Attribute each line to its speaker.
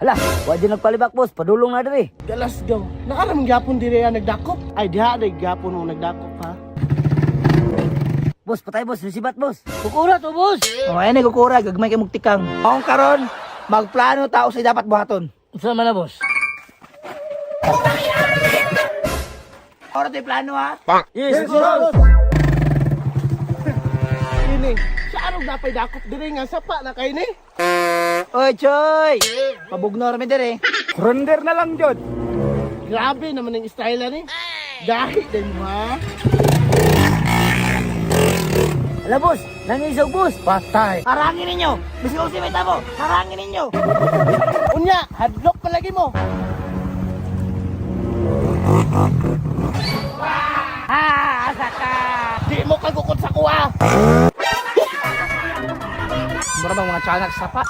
Speaker 1: Hala, wa di nagpalibak boss, padulong na diri.
Speaker 2: Galas daw. Nakaraming gapon diri ang nagdakop. Ay diha day gapon mo nagdakop ha.
Speaker 1: Boss, patay boss, nasibat boss.
Speaker 3: Kukura to, boss.
Speaker 4: O, ayan ay kukura, gagmay kay mugtikang. Akong karon, magplano tao sa dapat buhaton.
Speaker 3: Unsa man na, boss?
Speaker 4: Ora tayo plano ha?
Speaker 2: Yes, boss. Ini, sa anong napay dakop diri nga sapa na kay ni?
Speaker 4: Oy, Choy! Pabugnor mi dire.
Speaker 1: Ronder na lang jud.
Speaker 2: Grabe naman ang style ni. Dahil din mo ha.
Speaker 1: Hala boss, nangisog boss.
Speaker 2: Patay.
Speaker 4: Harangin ninyo! Bisigaw si Meta mo! Harangin ninyo!
Speaker 2: Unya, hadlock palagi mo.
Speaker 4: Asa ka!
Speaker 2: Di mo kagukot sa kuha.
Speaker 4: Mura bang mga tiyanak sapa?